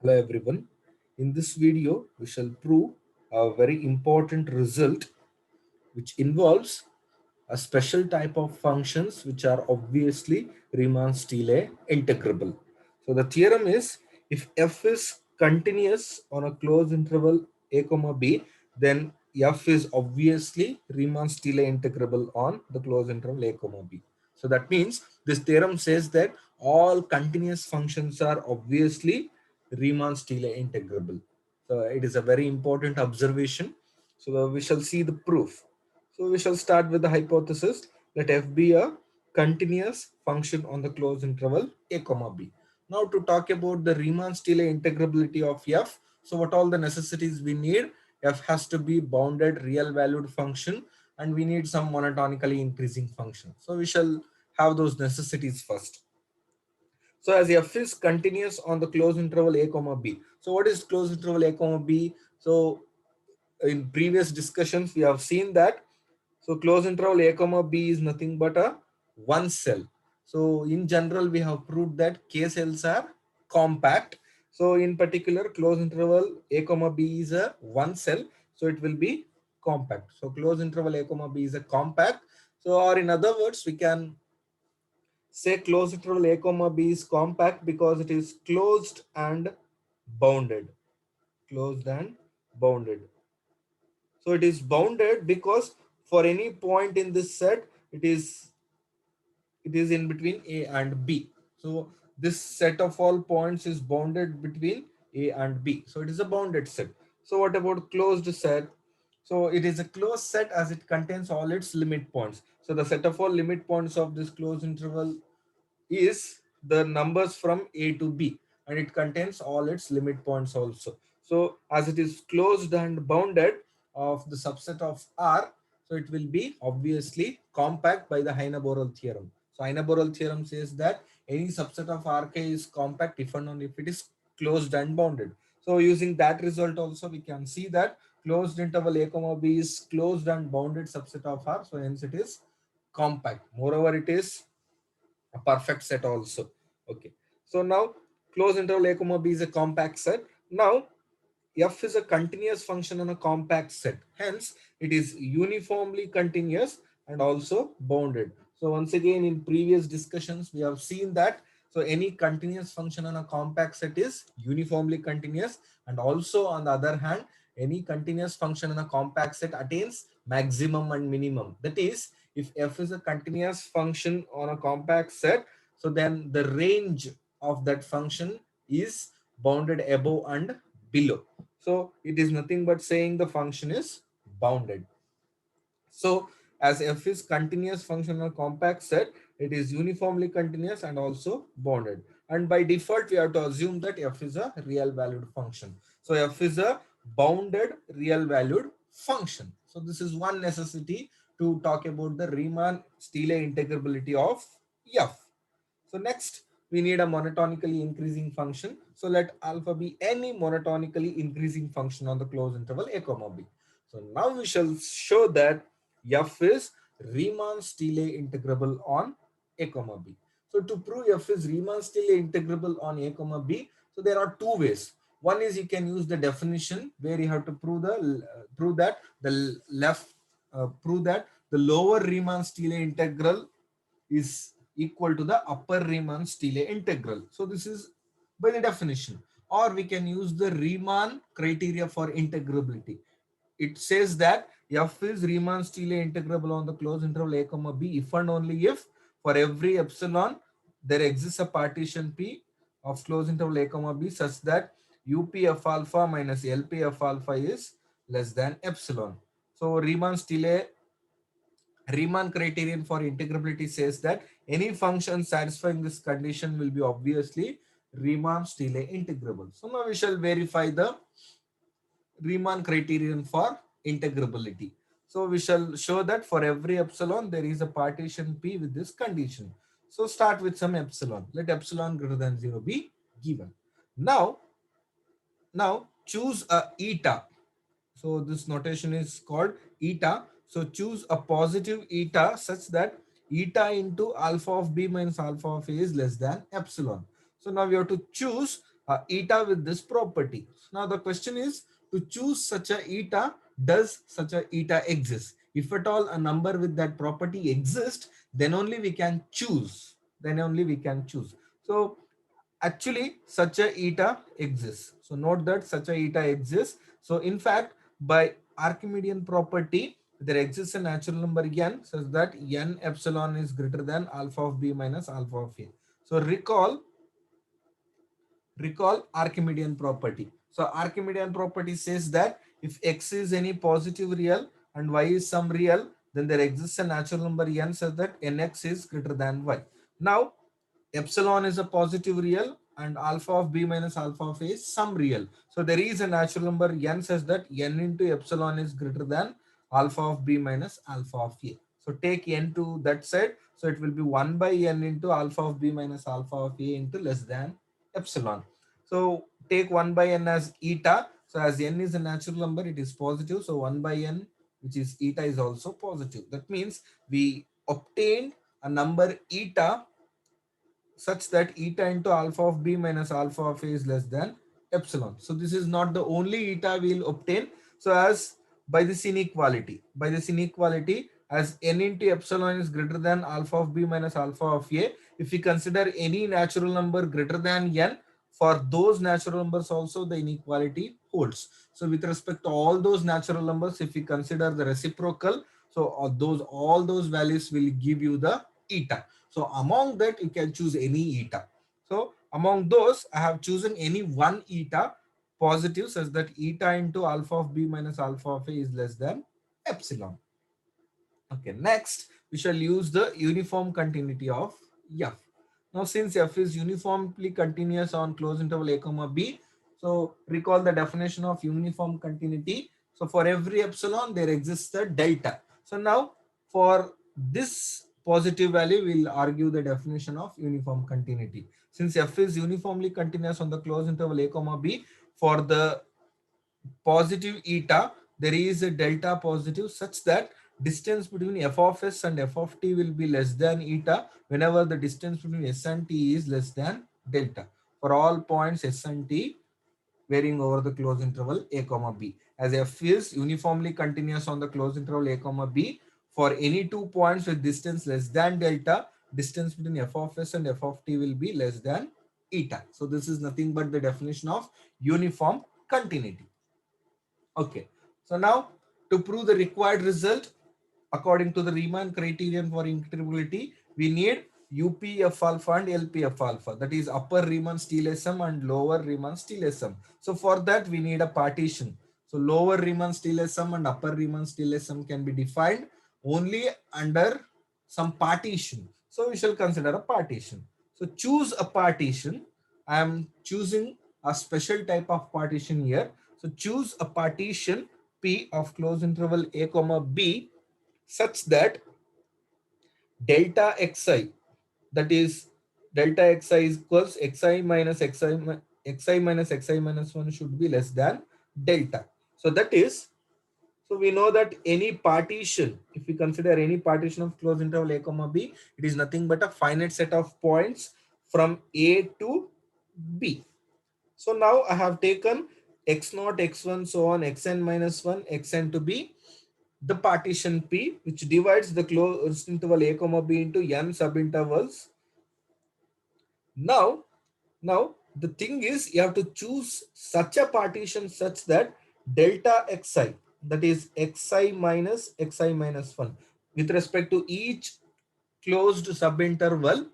Hello everyone. In this video, we shall prove a very important result which involves a special type of functions which are obviously Riemann-Stieltjes integrable. So the theorem is if f is continuous on a closed interval a comma b, then f is obviously Riemann-Stieltjes integrable on the closed interval a comma b. So that means this theorem says that all continuous functions are obviously Riemann-Stieltjes integrable. So it is a very important observation. So we shall see the proof. So we shall start with the hypothesis. Let f be a continuous function on the closed interval a comma b. Now to talk about the Riemann-Stieltjes integrability of f. So what all the necessities we need? F has to be bounded real valued function and we need some monotonically increasing function. So we shall have those necessities first. So as f is continuous on the closed interval a comma b. So what is closed interval a comma b? So in previous discussions we have seen that so closed interval a comma b is nothing but a one cell. So in general we have proved that k cells are compact. So in particular closed interval a comma b is a one cell, so it will be compact. So closed interval a comma b is a compact. So or in other words we can say closed interval a comma b is compact because it is closed and bounded. Closed and bounded. So it is bounded because for any point in this set, it is in between A and B. So this set of all points is bounded between A and B. So it is a bounded set. So what about closed set? So it is a closed set as it contains all its limit points. So the set of all limit points of this closed interval is the numbers from A to B, and it contains all its limit points also. So as it is closed and bounded of the subset of R, so it will be obviously compact by the Heine-Borel theorem. So Heine-Borel theorem says that any subset of Rk is compact if and only if it is closed and bounded. So using that result also we can see that closed interval a comma b is closed and bounded subset of R, so hence it is compact. Moreover, it is a perfect set also. Okay, so now closed interval a comma b is a compact set. Now f is a continuous function on a compact set, hence it is uniformly continuous and also bounded. So once again in previous discussions we have seen that so any continuous function on a compact set is uniformly continuous, and also on the other hand any continuous function in a compact set attains maximum and minimum. That is, if f is a continuous function on a compact set, so then the range of that function is bounded above and below. So it is nothing but saying the function is bounded. So as f is continuous function on a compact set, it is uniformly continuous and also bounded. And by default, we have to assume that f is a real valued function. So f is a bounded real valued function. So this is one necessity to talk about the Riemann-Stieltjes integrability of f. So next, we need a monotonically increasing function. So let alpha be any monotonically increasing function on the closed interval a comma b. So now we shall show that f is Riemann-Stieltjes integrable on a comma b. So to prove f is Riemann-Stieltjes integrable on a comma b, so there are two ways. One is you can use the definition where you have to prove that the lower Riemann-Stieltjes integral is equal to the upper Riemann-Stieltjes integral. So this is by the definition. Or we can use the Riemann criteria for integrability. It says that f is Riemann-Stieltjes integrable on the closed interval a comma b if and only if for every epsilon there exists a partition P of closed interval a comma b such that UPF alpha minus LPF alpha is less than epsilon. So Riemann criterion for integrability says that any function satisfying this condition will be obviously Riemann-Stieltjes integrable. So now we shall verify the Riemann criterion for integrability. So we shall show that for every epsilon there is a partition P with this condition. So start with some epsilon. Let epsilon greater than 0 be given. Now choose a eta. So this notation is called eta. So choose a positive eta such that eta into alpha of b minus alpha of a is less than epsilon. So now we have to choose eta with this property. Now the question is to choose such a eta, does such a eta exist? If at all a number with that property exists, then only we can choose. Then only we can choose. So actually such a eta exists. So note that such a eta exists. So in fact, by Archimedean property, there exists a natural number n such that n epsilon is greater than alpha of b minus alpha of a. So recall Archimedean property. So Archimedean property says that if x is any positive real and y is some real, then there exists a natural number n such that nx is greater than y. Now epsilon is a positive real and alpha of b minus alpha of a is some real. So there is a natural number n such that n into epsilon is greater than alpha of b minus alpha of a. So take n to that side. So it will be 1 by n into alpha of b minus alpha of a into less than epsilon. So take 1 by n as eta. So as n is a natural number, it is positive. So 1 by n, which is eta, is also positive. That means we obtained a number eta such that eta into alpha of b minus alpha of a is less than epsilon. So this is not the only eta we will obtain. So as by this inequality, as n into epsilon is greater than alpha of b minus alpha of a, if we consider any natural number greater than n, for those natural numbers also the inequality holds. So with respect to all those natural numbers, if we consider the reciprocal, so all those values will give you the eta. So among that, you can choose any eta. So among those, I have chosen any one eta positive such that eta into alpha of b minus alpha of a is less than epsilon. Okay, next we shall use the uniform continuity of f. Now since f is uniformly continuous on closed interval a comma b, so recall the definition of uniform continuity. So for every epsilon there exists a delta. So now for this positive value we'll argue the definition of uniform continuity. Since f is uniformly continuous on the closed interval a comma b, for the positive eta, there is a delta positive such that distance between f of s and f of t will be less than eta whenever the distance between s and t is less than delta. For all points s and t varying over the closed interval a comma b. As f is uniformly continuous on the closed interval a comma b, for any 2 points with distance less than delta, distance between f of s and f of t will be less than eta. So this is nothing but the definition of uniform continuity. Okay, so now to prove the required result according to the Riemann criterion for integrability, we need UPF alpha and LPF alpha, that is upper Riemann-Stieltjes sum and lower Riemann-Stieltjes sum. So for that we need a partition. So lower Riemann-Stieltjes sum and upper Riemann-Stieltjes sum can be defined only under some partition. So we shall consider a partition. So choose a partition. I am choosing a special type of partition here. So choose a partition P of closed interval a comma b such that delta xi, that is delta xi is equals xi minus xi minus xi minus 1 should be less than delta. So that is, so we know that any partition, if we consider any partition of closed interval a comma b, it is nothing but a finite set of points from a to b. So now I have taken x0, x1, so on, xn minus 1, xn to be the partition P, which divides the closed interval a comma b into n subintervals. Now the thing is you have to choose such a partition such that delta xi, that is xi minus 1, with respect to each closed subinterval.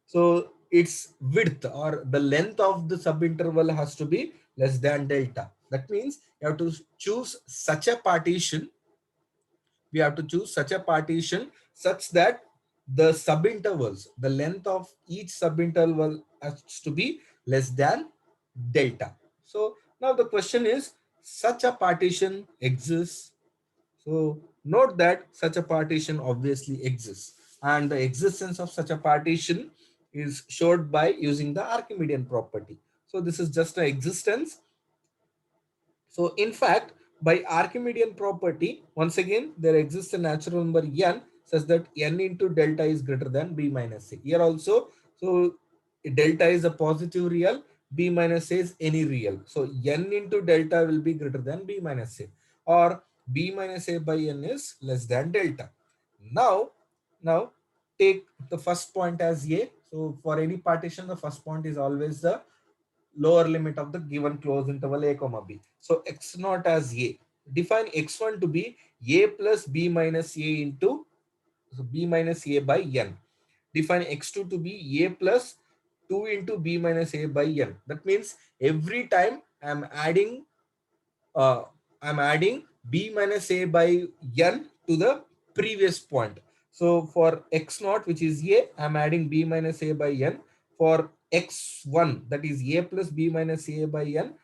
So its width or the length of the subinterval has to be less than delta. That means you have to choose such a partition. We have to choose such a partition such that the subintervals, the length of each subinterval has to be less than delta. So now the question is, such a partition exists. So note that such a partition obviously exists, and the existence of such a partition is showed by using the Archimedean property. So this is just an existence. So in fact, by Archimedean property, once again, there exists a natural number n such that n into delta is greater than b minus c. Here also, so delta is a positive real b minus a is any real. So n into delta will be greater than b minus a, or b minus a by n is less than delta. Now, now take the first point as a. So for any partition, the first point is always the lower limit of the given closed interval a comma b. So x naught as a. Define x1 to be a plus b minus a into, so b minus a by n. Define x2 to be a plus 2 into b minus a by n. That means every time uh, I'm adding b minus a by n to the previous point. So for x naught, which is a, I'm adding b minus a by n. For x1, that is a plus b minus a by n,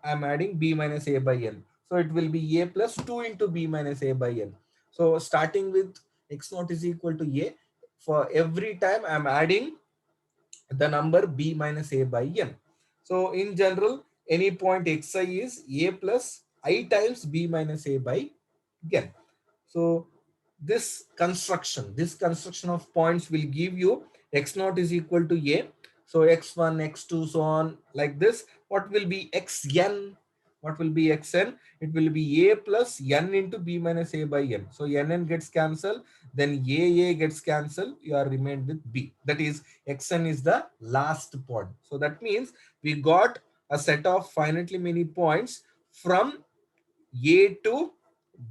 I'm adding b minus a by n. So it will be a plus 2 into b minus a by n. So starting with x naught is equal to a, for every time I'm adding the number b minus a by n. So in general, any point xi is a plus I times b minus a by n. So this construction of points will give you x naught is equal to a. So x1, x2, so on like this. What will be xn? What will be xn? It will be a plus n into b minus a by n. So nn gets cancelled, then a gets cancelled. You are remained with b. That is xn is the last point. So that means we got a set of finitely many points from a to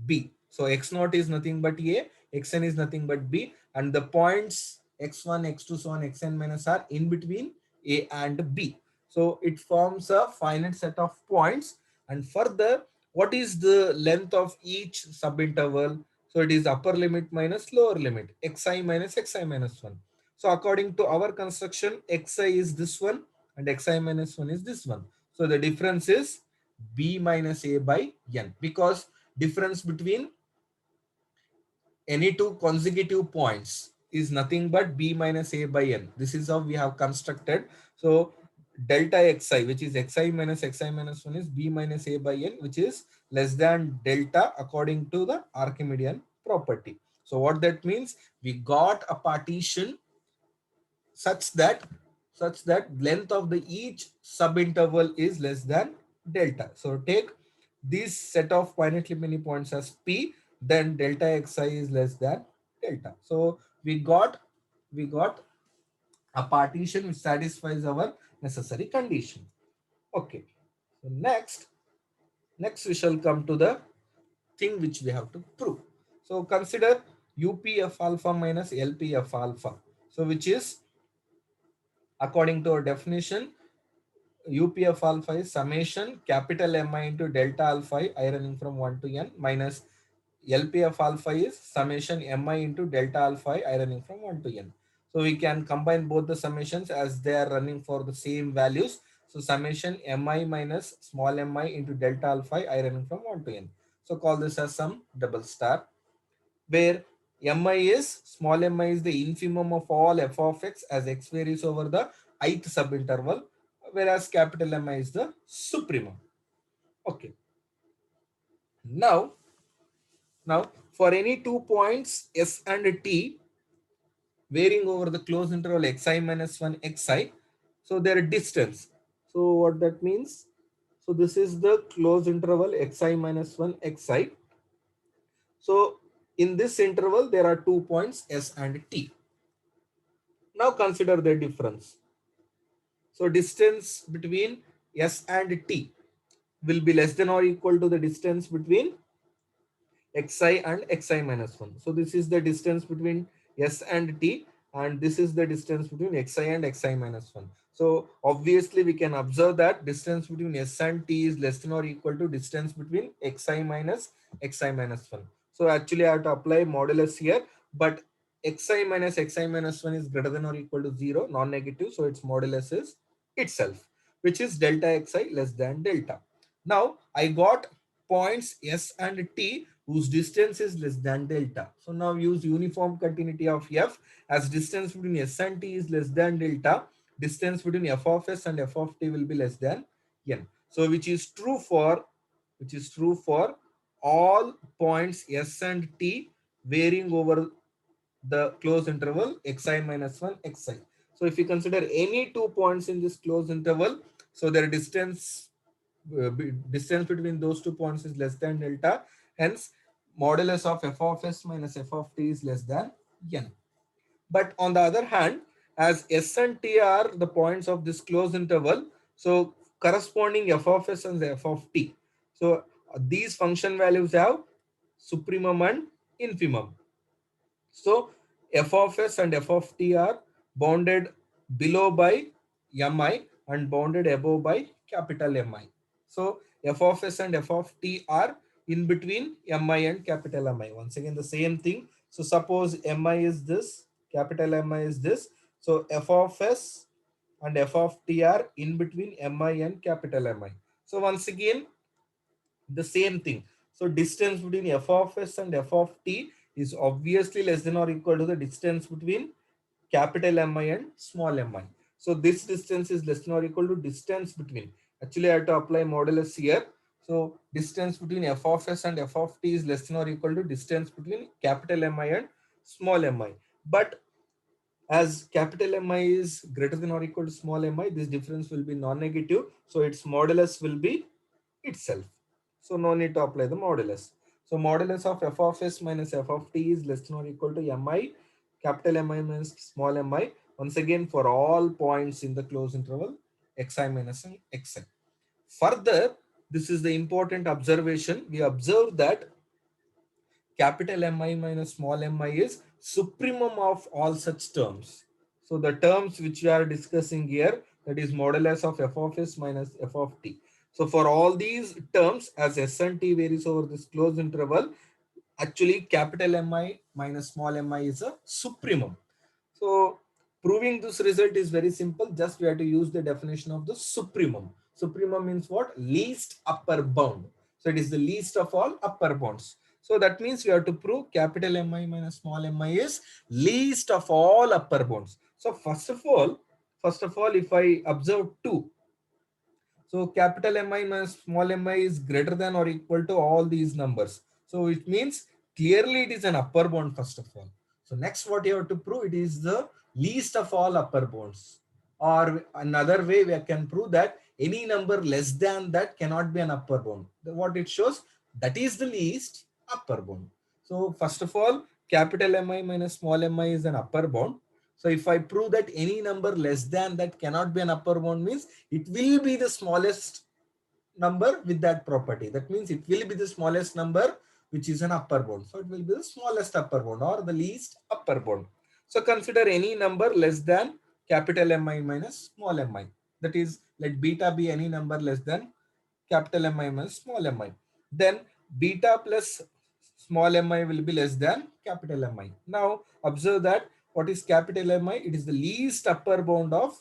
b. So x naught is nothing but a, xn is nothing but b, and the points x1, x2, so on xn minus are in between a and b. So it forms a finite set of points. And further, what is the length of each subinterval? So it is upper limit minus lower limit, xi minus xi minus 1. So according to our construction, xi is this one and xi minus 1 is this one. So the difference is b minus a by n, because difference between any two consecutive points is nothing but b minus a by n. This is how we have constructed. So delta xi, which is xi minus 1, is b minus a by n, which is less than delta according to the Archimedean property. So what that means, we got a partition such that length of the each subinterval is less than delta. So take this set of finitely many points as p, then delta xi is less than delta. So we got a partition which satisfies our necessary condition. Okay. So next we shall come to the thing which we have to prove. So consider UPF alpha minus LPF alpha. So which is, according to our definition, UPF alpha is summation capital Mi into delta alpha I running from 1 to n, minus LPF alpha is summation Mi into delta alpha I running from 1 to n. So we can combine both the summations as they are running for the same values. So summation Mi minus small mi into delta alpha I running from 1 to n. So call this as some double star, where mi is, small mi is the infimum of all f of x as x varies over the ith subinterval, whereas capital Mi is the supremum. Okay. Now, for any 2 points s and t varying over the closed interval xi minus 1 xi, so their distance. So what that means? So this is the closed interval xi minus 1 xi. So in this interval, there are 2 points s and t. Now consider the difference. So distance between s and t will be less than or equal to the distance between xi and xi minus 1. So this is the distance between s and t, and this is the distance between xi and xi minus 1. So obviously we can observe that distance between s and t is less than or equal to distance between xi minus 1. So actually I have to apply modulus here, but xi minus 1 is greater than or equal to 0, non-negative. So its modulus is itself, which is delta xi less than delta. Now I got points s and t whose distance is less than delta. So now use uniform continuity of f, as distance between s and t is less than delta, distance between f of s and f of t will be less than n. So which is true for all points s and t varying over the closed interval xi minus 1 xi. So if you consider any 2 points in this closed interval, So their distance between those 2 points is less than delta. Hence, modulus of f of s minus f of t is less than n. But on the other hand, as s and t are the points of this closed interval, so corresponding f of s and f of t. So these function values have supremum and infimum. So f of s and f of t are bounded below by mi and bounded above by capital Mi. So f of s and f of t are in between mi and capital Mi. Once again, the same thing. So suppose mi is this, capital Mi is this. So f of s and f of t are in between mi and capital Mi. So once again, the same thing. So distance between f of s and f of t is obviously less than or equal to the distance between capital Mi and small mi. So this distance is less than or equal to distance between. Actually, I have to apply modulus here. So distance between f of s and f of t is less than or equal to distance between capital Mi and small mi. But as capital Mi is greater than or equal to small mi, this difference will be non-negative. So its modulus will be itself. So no need to apply the modulus. So modulus of f of s minus f of t is less than or equal to mi, capital Mi minus small mi. Once again, for all points in the closed interval, xi minus xi. Further, this is the important observation. We observe that capital Mi minus small mi is supremum of all such terms. So the terms which we are discussing here, that is modulus of f of s minus f of t. So for all these terms, as s and t varies over this closed interval, actually capital Mi minus small mi is a supremum. So proving this result is very simple. Just we have to use the definition of the supremum. Supremum means what? Least upper bound. So it is the least of all upper bounds. So that means we have to prove capital Mi minus small mi is least of all upper bounds. So first of all, if I observe 2, so capital Mi minus small mi is greater than or equal to all these numbers. So it means clearly it is an upper bound first of all. So next what you have to prove, it is the least of all upper bounds. Or another way we can prove that any number less than that cannot be an upper bound. What it shows, that is the least upper bound. So first of all, capital Mi minus small mi is an upper bound. So if I prove that any number less than that cannot be an upper bound, means it will be the smallest number with that property. That means it will be the smallest number which is an upper bound. So it will be the smallest upper bound or the least upper bound. So consider any number less than capital Mi minus small mi. That is, let beta be any number less than capital Mi minus small mi. Then beta plus small mi will be less than capital Mi. Now observe that what is capital Mi? It is the least upper bound of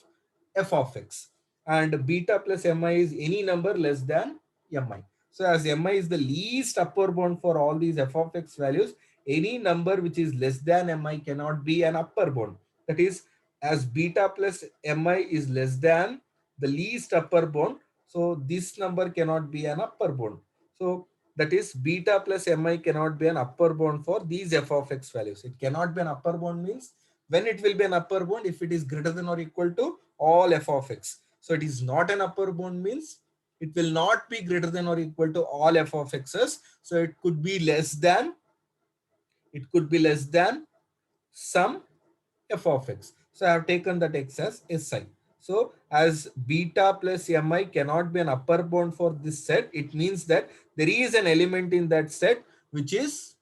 f of x, and beta plus mi is any number less than mi. So as mi is the least upper bound for all these f of x values, any number which is less than mi cannot be an upper bound. That is, as beta plus mi is less than the least upper bound, so this number cannot be an upper bound. So that is, beta plus mi cannot be an upper bound for these f of x values. It cannot be an upper bound means when it will be an upper bound, if it is greater than or equal to all f of x. So it is not an upper bound means it will not be greater than or equal to all f of x's. So it could be less than some f of x. So I have taken that x as Si. So as beta plus mi cannot be an upper bound for this set, it means that there is an element in that set which is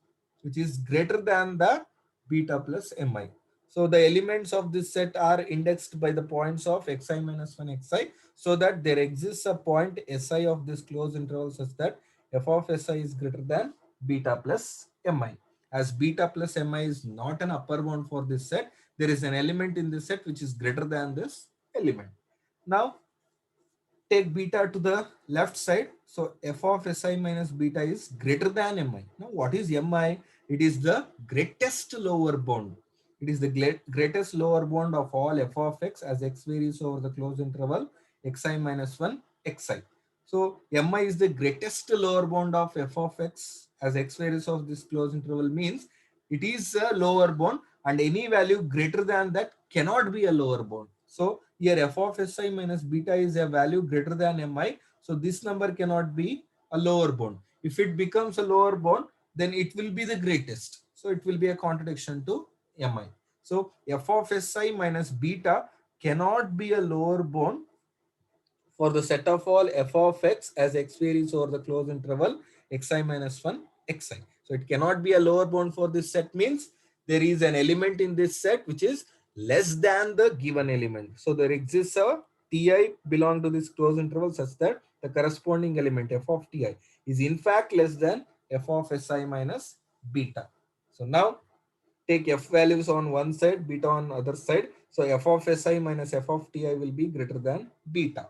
greater than the beta plus mi. So the elements of this set are indexed by the points of xi minus 1 xi, so that there exists a point Si of this closed interval such that f of Si is greater than beta plus mi. As beta plus mi is not an upper bound for this set, there is an element in this set which is greater than this element. Now take beta to the left side. So f of Si minus beta is greater than mi. Now what is mi? It is the greatest lower bound. It is the greatest lower bound of all f of x as x varies over the closed interval xi minus 1 xi. So mi is the greatest lower bound of f of x as x varies of this closed interval, means it is a lower bound, and any value greater than that cannot be a lower bound. So Here f of si minus beta is a value greater than mi. So this number cannot be a lower bound. If it becomes a lower bound, then it will be the greatest. So it will be a contradiction to mi. So f of si minus beta cannot be a lower bound for the set of all f of x as x varies over the closed interval xi minus 1 xi. So it cannot be a lower bound for this set, means there is an element in this set which is less than the given element. So there exists a ti belong to this closed interval such that the corresponding element f of ti is in fact less than f of si minus beta. So now take f values on one side, beta on other side. So f of si minus f of ti will be greater than beta.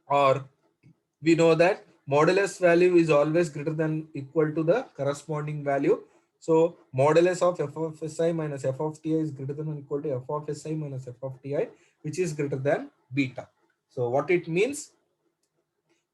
Or we know that modulus value is always greater than equal to the corresponding value. So modulus of f of si minus f of ti is greater than or equal to f of si minus f of ti, which is greater than beta. So what it means,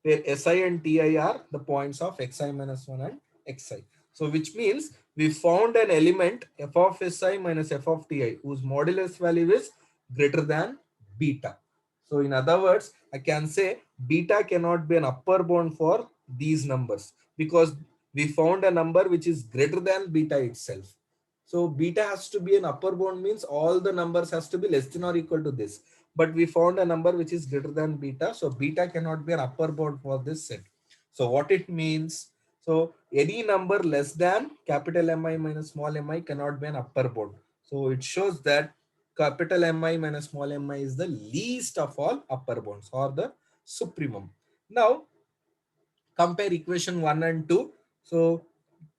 where si and ti are the points of xi minus 1 and xi. So which means we found an element f of si minus f of ti whose modulus value is greater than beta. So in other words, I can say beta cannot be an upper bound for these numbers because we found a number which is greater than beta itself. So beta has to be an upper bound, means all the numbers has to be less than or equal to this. But we found a number which is greater than beta. So beta cannot be an upper bound for this set. So what it means, so any number less than capital Mi minus small mi cannot be an upper bound. So it shows that capital Mi minus small mi is the least of all upper bounds or the supremum. Now compare equation 1 and 2. So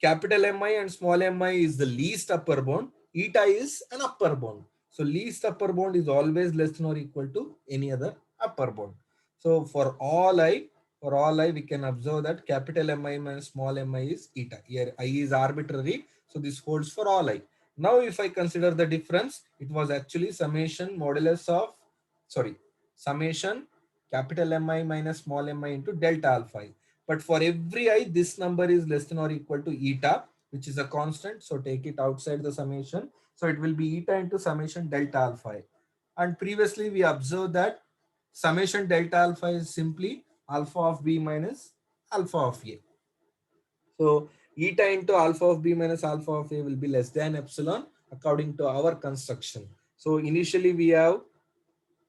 capital Mi and small mi is the least upper bound. Eta is an upper bound. So least upper bound is always less than or equal to any other upper bound. So for all I, we can observe that capital Mi minus small mi is eta. Here I is arbitrary. So this holds for all I. Now if I consider the difference, it was actually summation modulus of, sorry, summation capital Mi minus small mi into delta alpha I. But for every I, this number is less than or equal to eta, which is a constant. So take it outside the summation. So it will be eta into summation delta alpha I. And previously we observed that summation delta alpha is simply alpha of b minus alpha of a. So eta into alpha of b minus alpha of a will be less than epsilon according to our construction. So initially we have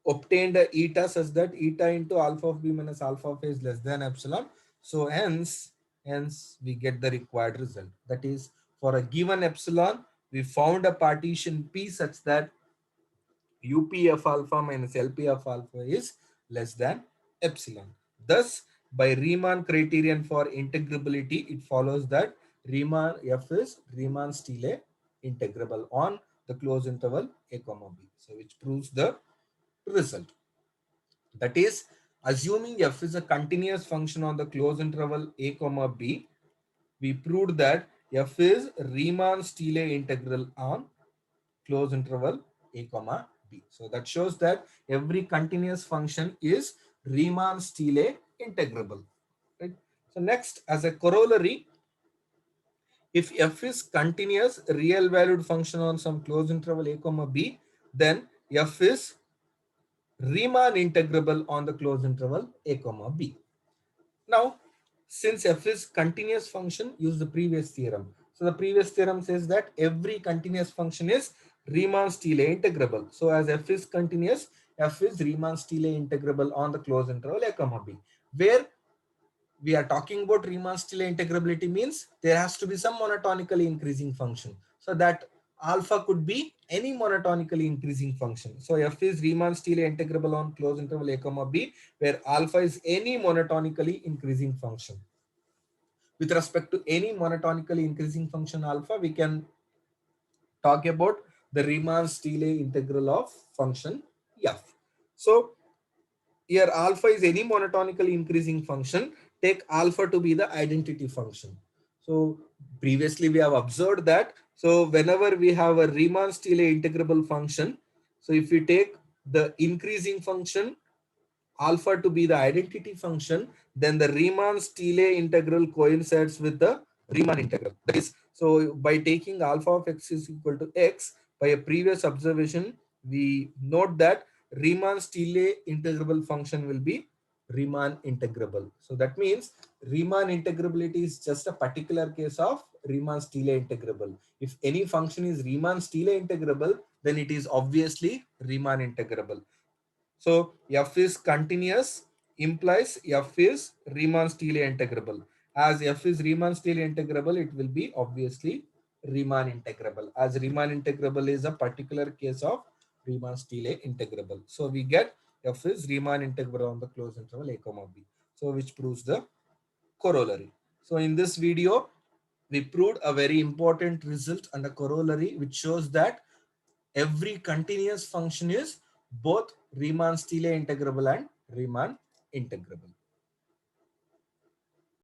obtained a eta such that eta into alpha of b minus alpha of a is less than epsilon. So hence we get the required result. That is, for a given epsilon, we found a partition P such that UP of alpha minus LP of alpha is less than epsilon. Thus, by Riemann criterion for integrability, it follows that Riemann F is Riemann-Stieltjes integrable on the closed interval a comma b. So which proves the result. That is, assuming f is a continuous function on the closed interval a comma b, we proved that f is Riemann-Stieltjes integral on closed interval a comma b. So that shows that every continuous function is Riemann-Stieltjes integrable. Right? So next, as a corollary, if f is continuous real valued function on some closed interval a comma b, then f is Riemann integrable on the closed interval a comma b. Now, since f is continuous function, use the previous theorem. So the previous theorem says that every continuous function is Riemann-Stieltjes integrable. So as f is continuous, f is Riemann-Stieltjes integrable on the closed interval a comma b. Where we are talking about Riemann-Stieltjes integrability means there has to be some monotonically increasing function. So that alpha could be any monotonically increasing function. So f is Riemann-Stieltjes integrable on closed interval a comma b, where alpha is any monotonically increasing function. With respect to any monotonically increasing function alpha, we can talk about the Riemann-Stieltjes integral of function f. So here alpha is any monotonically increasing function. Take alpha to be the identity function. So previously we have observed that, so whenever we have a Riemann-Stieltjes integrable function, so if we take the increasing function alpha to be the identity function, then the Riemann-Stieltjes integral coincides with the Riemann integral. That is, so by taking alpha of x is equal to x, by a previous observation, we note that Riemann-Stieltjes integrable function will be Riemann integrable. So that means Riemann integrability is just a particular case of Riemann-Stieltjes integrable. If any function is Riemann-Stieltjes integrable, then it is obviously Riemann integrable. So f is continuous implies f is Riemann-Stieltjes integrable. As f is Riemann-Stieltjes integrable, it will be obviously Riemann integrable. As Riemann integrable is a particular case of Riemann-Stieltjes integrable. So we get f is Riemann integral on the closed interval a comma b. So which proves the corollary. So in this video, we proved a very important result and a corollary which shows that every continuous function is both Riemann-Stieltjes integrable and Riemann integrable.